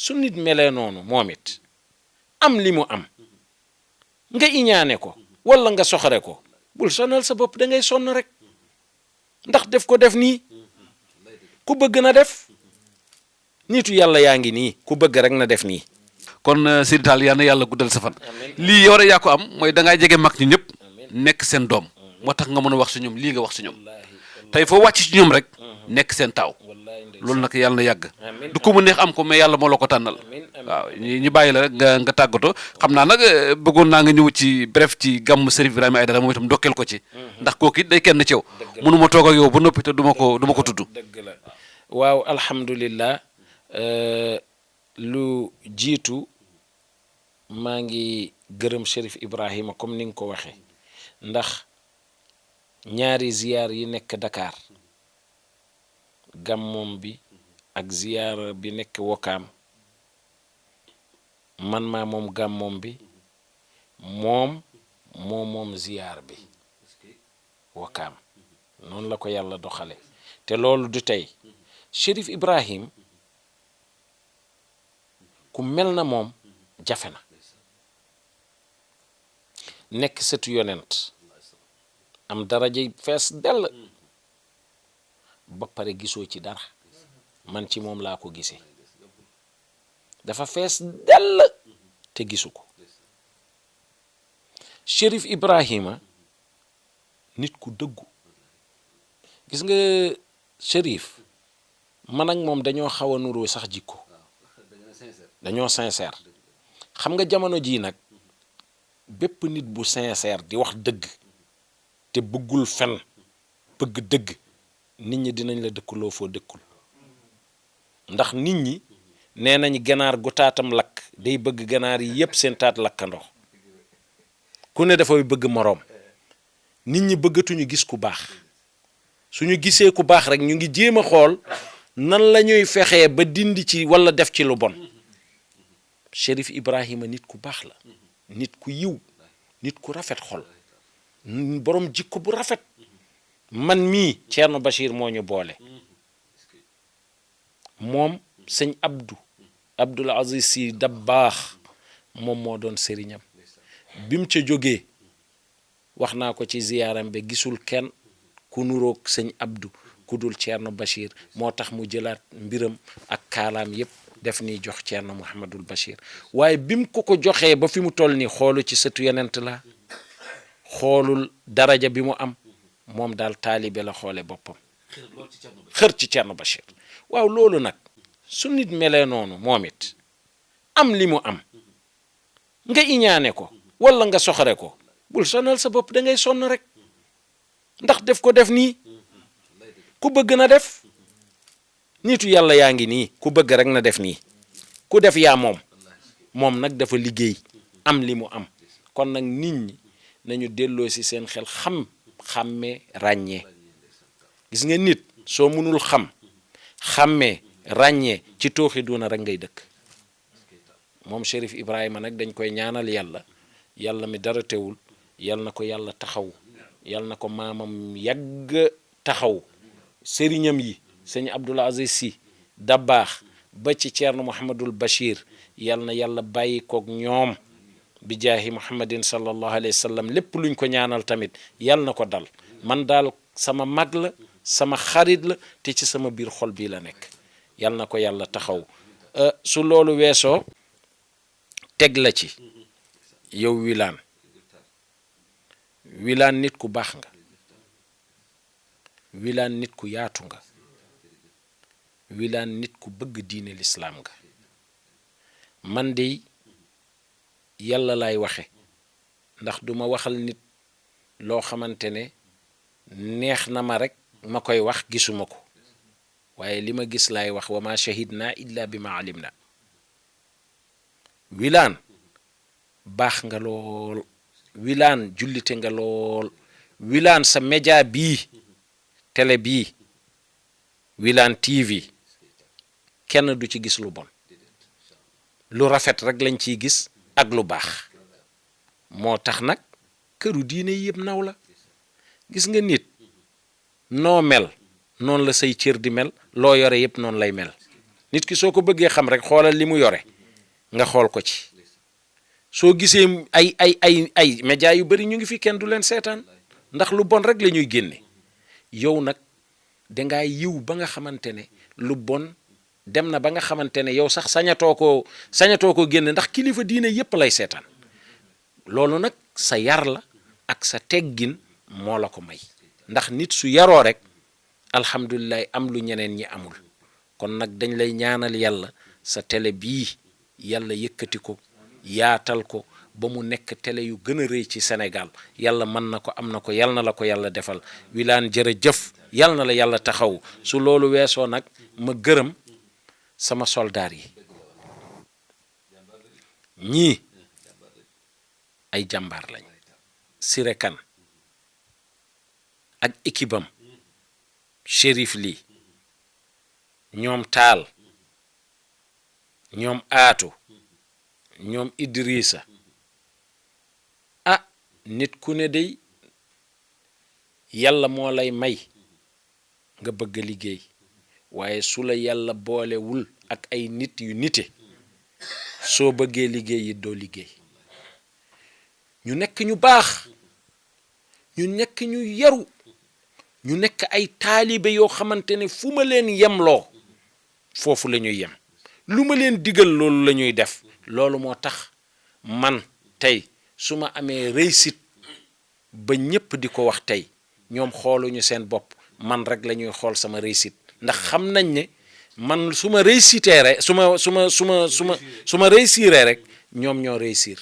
su nit melee noonu moom it am li mu am nga iñaane ko wala nga soxare ko bul sonal sa bopp da ngay sonn rek ndax def ko def nii ku bëgg na def nitu yàlla yaa ngi nii ku bëgg rek na def nii. kon Seydi Tall yal na yàlla guddal sa fan lii yow rek yaa ko am mooy da ngay jege mag ñi ñëpp nekk seen doom moo tax nga mën a wax si ñoom lii nga wax si ñoom tey foo wàcc ci ñoom rek nekk seen taaw loolu nag yàlla na yàgg du ko mu neex am ko mais yàlla moo la ko tànnal waaw ñu bàyyi la rek nga tàggatoo xam naa nag bëggoon naa nga ñëw ci bref ci gàmm Cherif Ibrahima Aïdara moom itam ndokkeel ko ci ndax kooku it day kenn ci yow mënuma toog ak yow ba noppi te du ma ko tudd. dëgg la waaw alhamdulillah lu jiitu maa ngi gërëm Cherif Ibrahima comme ni nga ko waxee ndax ñaari ziyaar yi nekk Dakar gàmmoom bi ak ziyaar bi nekk Wakaam man maa moom gàmmoom bi moom ziyaar bi Wakaam noonu la ko yàlla doxale te loolu du tey Cherif Ibrahim ku mel na moom jafe na nekk sëtu yonent am daraja fees dell ba pare gisoo ci dara man ci moom laa ko gisee dafa fees dell te gisu ko Cherif Ibrahima nit ku dëggu gis nga Cherif man ak moom dañoo xaw a nuroo sax jikko dañoo sincère xam nga jamono jii nag bépp nit bu sincère di wax dëgg te bëggul fen bëgg dëgg nit ñi dinañ la dëkkuloo foo dëkkul ndax nit ñi nee nañ ganaar gu taatam lakk day bëgg ganaar yi yépp seen taat lakkandoo ku ne dafay bëgg moroom nit ñi bëggatuñu gis ku baax suñu gisee ku baax rek ñu ngi jéem a xool nan la ñuy fexee ba dindi ci walla def ci lu bon Cherif Ibrahima nit ku baax la nit ku yiw nit ku rafet xol borom jikko bu rafet man mii Thierno Bachir moo ñu boole moom sëñ Abdoul Aziz Sy Dabakh moom moo doon sëriñam bi mu ca jógee wax naa ko ci ziyaaram bi gisul kenn ku nuroog sëñ Abdou ku dul Thierno Bachir moo tax mu jëlaat mbiram ak kaalaam yépp def ni jox Thierno Mouhamadul Bachir waaye bi mu ko joxee ba fi mu toll nii xoolu ci sëtu yonent la xoolul daraja bi mu am moom daal taalibe la xoole boppam xër ci Thierno Bachir waaw loolu nag su nit melee noonu moom it am li mu am nga iñaane ko wala nga soxare ko bul sonal sa bopp da ngay sonn rek ndax def ko def nii ku bëgg na def nitu yàlla yaa ngi nii ku bëgg rek na def nii ku def yaa moom nag dafa liggéey am li mu am kon nag nit ñi nañu delloo ci seen xel xàmmee ràññee gis nga nit soo mënul xàmmee ràññee ci tooxi duna rek ngay dëkk moom Cherif Ibrahima nag dañ koy ñaanal yàlla mi dara teewul yal na ko yàlla taxaw yal na ko maamam yàgg taxaw sëriñam yi sëñ Abdoul Aziz Sy Dabakh ba ci Thierno Mouhamadul Bachir yal na yàlla bàyyi koog ñoom bi jaahi Muhammadin sallallahu alayhi wa sallam lépp luñ ko ñaanal tamit yal na ko dal man daal sama mag la sama xarit la te ci sama biir xol bii la nekk yal na ko yàlla taxaw su loolu weesoo teg la ci yow Wilane nit ku baax nga Wilane nit ku yaatu nga Wilane nit ku bëgg diine lislaam nga man de yàlla laay waxe ndax duma waxal nit loo xamante ne neex na ma rek ma koy wax gisuma ko waaye li ma gis laay wax wa ma shahidna illa bi ma alim na Wilane baax nga lool Wilane jullite nga lool Wilane sa média bii télé bii Wilane TV kenn du ci gis lu bon lu rafet rek lañ ciy gis ak lu baax moo tax nag këru diine yëpp naw la gis nga nit noo mel noonu la say cër di mel loo yore yëpp noonu lay mel nit ki soo ko bëggee xam rek xoolal li mu yore nga xool ko ci. soo gisee ay médias yu bari ñu ngi fi kenn du leen seetaan ndax lu bon rek la ñuy génne. yow nag dangaa yiw ba nga xamante ne lu bon dem na ba nga xamante ne yow sax sañatoo ko génne ndax kilifa diine yépp lay seetaan. loolu nag sa yar la ak sa teggin moo la ko may ndax nit su yaroo rek alhamdulilah am lu ñeneen ñi amul. kon nag dañ lay ñaanal yàlla sa télé bii yàlla yëkkati ko yaatal ko ba mu nekk télé yu gën a rëy ci Sénégal yàlla mën na ko am na ko yal na la ko yàlla defal. Wilane jërëjëf yal na la yàlla taxaw. su loolu weesoo nag ma gërëm sama soldaar yi ñii ay jàmbaar lañ. Siré Kane ak équipe am Chérif Ly ñoom Taal ñoom Aatu ñoom Idrissa nit ku ne day yàlla moo lay may nga bëgg a liggéey waaye su la yàlla boolewul ak ay nit yu nite soo bëggee liggéey it doo liggéey. ñu nekk ñu baax ñu nekk ñu yaru ñu nekk ay taalibe yoo xamante ne fu ma leen yemloo foofu la ñuy yem lu ma leen digal loolu la ñuy def. loolu moo tax man tey su ma amee réussite ba ñépp di ko wax tey ñoom xooluñu seen bopp man rek la ñuy xool sama réussite ndax xam nañ ne man su ma réussitee rek su ma réussiree rek ñoom ñoo réussir.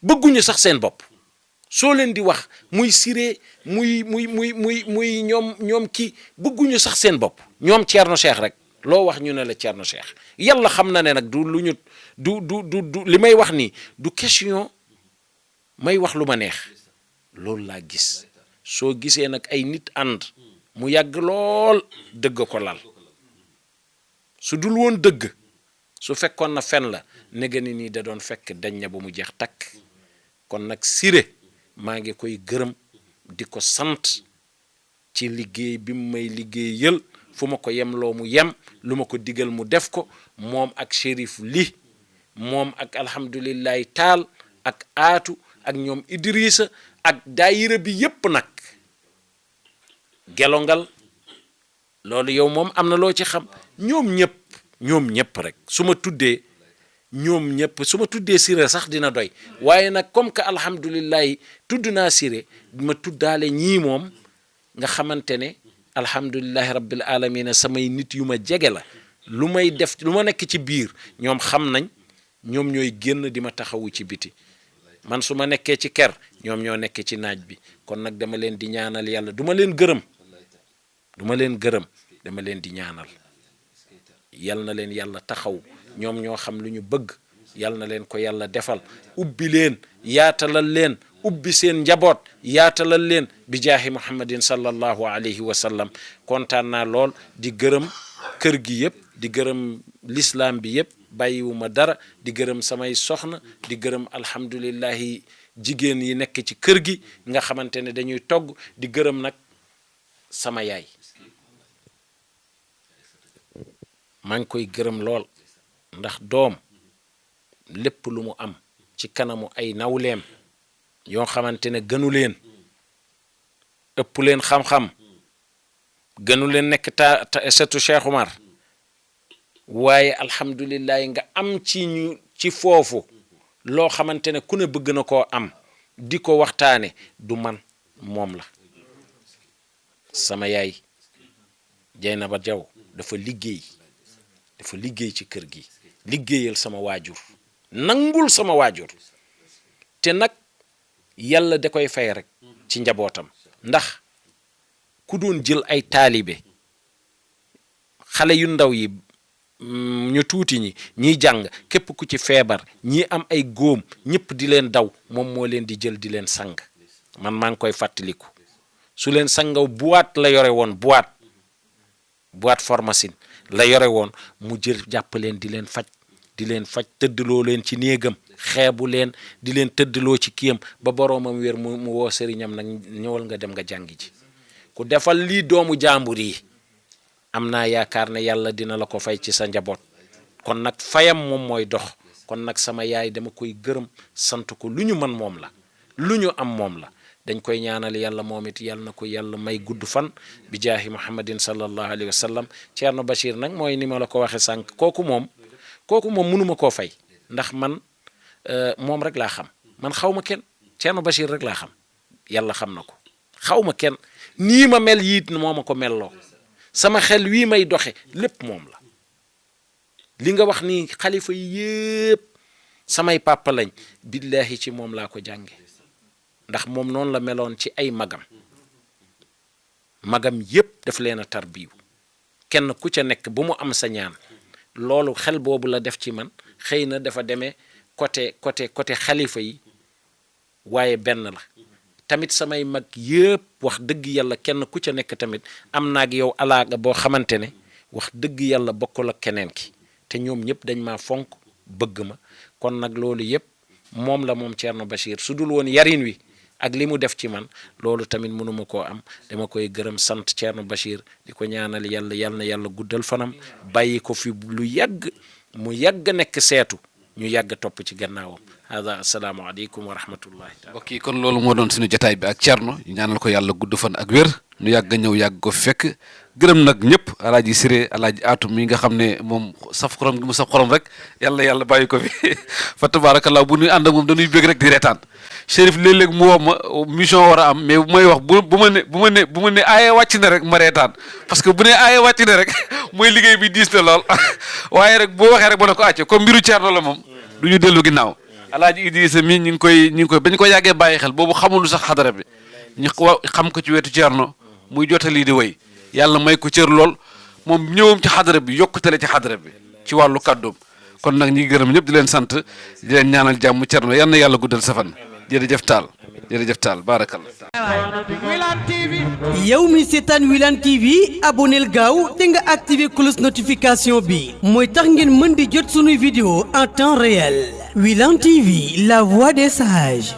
bëgguñu sax seen bopp soo leen di wax muy Siré muy ñoom kii bëgguñu sax seen bopp. ñoom Thierno Cheikh rek loo wax ñu ne la Thierno Cheikh yàlla xam na ne nag du lu ñu du li may wax nii du question may wax lu ma neex loolu laa gis. soo gisee nag ay nit ànd mu yàgg lool dëgg ko lal su dul woon dëgg su fekkoon na fen la nega ni nii da doon fekk dañ na ba mu jeex takk. kon nag Siré maa ngi koy gërëm di ko sant ci liggéey bi mu may liggéeyal fu ma ko yemloo mu yem lu ma ko digal mu def ko moom ak Chérif Ly moom ak alhamdulillahi Taal ak Aatu ak ñoom Idrissa ak daayira bi yépp nag gelongal loolu yow moom am na loo ci xam. ñoom ñëpp rek su ma tuddee ñoom ñëpp su ma tuddee Siré sax dina doy waaye nag comme que alhamdulillahi tudd naa Siré ma tuddaale ñii moom nga xamante ne alhamdulillahi rabbil alamina samay nit yu ma jege la. lu may def lu ma nekk ci biir ñoom xam nañ ñoom ñooy génn di ma taxawu ci biti. man su ma nekkee ci ker ñoom ñoo nekk ci naaj bi. kon nag dama leen di ñaanal yàlla duma leen gërëm dama leen di ñaanal yal na leen yàlla taxaw. ñoom ñoo xam lu ñu bëgg yal na leen ko yàlla defal. ubbi leen yaatalal leen ubbi seen njaboot yaatalal leen bi jaahi muhammadin sallallahu alayhi wa sallam. kontaan naa lool di gërëm kër gi yëpp di gërëm l'islam bi yëpp bàyyiwuma dara di gërëm samay soxna di gërëm alhamdulillahi jigéen yi nekk ci kër gi nga xamante ne dañuy togg di gërëm nag sama yaay maa ngi koy gërëm lool ndax doom lépp lu mu am ci kanamu ay nawleem yoo xamante ne gënu leen ëpp leen xam-xam gënu leen nekk setu Cheikh Oumar waaye alhamdulilah nga am ci foofu loo xamante ne ku ne bëgg na koo am di ko waxtaane du man moom la. sama yaay Jeynaba Jaw dafa liggéey ci kër gi liggéeyal sama waajur nangul sama waajur te nag yàlla da koy fay rek ci njabootam ndax ku doon jël ay taalibe xale yu ndaw yi ñu tuuti ñiy jàng képp ku ci feebar ñi am ay góom ñëpp di leen daw moom moo leen di jël di leen sang. man maa ngi koy fàttaliku su leen sangaw boîte la yore woon boîte pharmacie la yore woon mu jël jàpp leen di leen faj tëddloo leen ci néegam xeebu leen di leen tëddloo ci kiyam ba boroomam wér mu woo sëriñam nag ñëwal nga dem nga jàngi ji. ku defal lii doomu jàmbur yi am naa yaakaar ne yàlla dina la ko fay ci sa njaboot kon nag fayam moom mooy dox kon nag sama yaay dama koy gërëm sant ko lu ñu mën moom la lu ñu am moom la dañ koy ñaanal yàlla moom it yàlla na ko yàlla may gudd fan bi jaahi muhammadin sallallahu alayhi wa sallam Thierno Bachir nag mooy ni ma la ko waxee sànq kooku moom mënuma koo fay ndax man moom rek laa xam man xaw ma kenn Thierno Bachir rek laa xam yàlla xam na ko xaw ma kenn nii ma mel yiit moo ma ko melloo sama xel wii may doxe lépp moom la li nga wax ni xalifa yi yépp samay papa lañ billahi ci moom laa ko jànge ndax moom noonu la meloon ci ay magam yépp daf leen a tarbiyu kenn ku ca nekk bu mu am sa ñaan loolu xel boobu la def ci man xëy na dafa demee côté xalifa yi waaye benn la tamit samay mag yépp wax dëgg yàlla kenn ku ca nekk tamit am naag yow alaaga boo xamante ne wax dëgg yàlla bokkul ak keneen ki te ñoom ñëpp dañ maa fonk bëgg ma kon nag loolu yëpp moom la moom Thierno Bachir su dul woon yarin wi ak li mu def ci man loolu tamit mënuma koo am dama koy gërëm sant Thierno Bachir di ko ñaanal yàlla yal na yàlla guddal fanam bàyyi ko fi lu yàgg mu yàgg nekk seetu ñu yàgg topp ci gannaawam hada assalaamu aleykum wa rahmatullahi taala mbokk yi kon loolu moo doon suñu jotaay bi ak Thierno ñu ñaanal ko yàlla gudd fan ak wér ñu yàgg ñëw yàgg ko fekk gërëm nag ñëpp alaaji Siré alaaji Atum mi nga xam ne moom saf xorom gi mu saf xorom rek yàlla bàyyi ko fi fa tabarakallah bu ñuy ànd ak moom dañuy bëgg rek di reetaan Chérif léeg-léeg mu wax ma mission war a am mais bu may wax bu ma ne aaye wàcc na rek ma reetaan parce que bu ne aaye wàcc na rek mooy liggéey bi diis na lool waaye rek boo waxee rek ba ne ko àcce comme mbiru Thierno la moom du ñu dellu ginnaaw alaaji Idrissa mi ñu ngi koy bañ ko yàggee bàyyi xel boobu xamul sax xadara bi ñu xam ko ci wetu Thierno muy jotali di wéy yàlla may ko cër lool moom ñëwam ci xadara bi yokkutale ci xadara bi ci wàllu kàddoom kon nag ñi gërëm ñëpp di leen sant di leen ñaanal jàmm Thierno yal na yàlla guddal sa fan jërëjëf Taal baarakallah yow mi seetaan Wilane TV aboneel gaaw te nga activé cloche notification bi mooy tax ngeen mën di jot sunuy vidéo en temps réel Wilane TV la voix des sages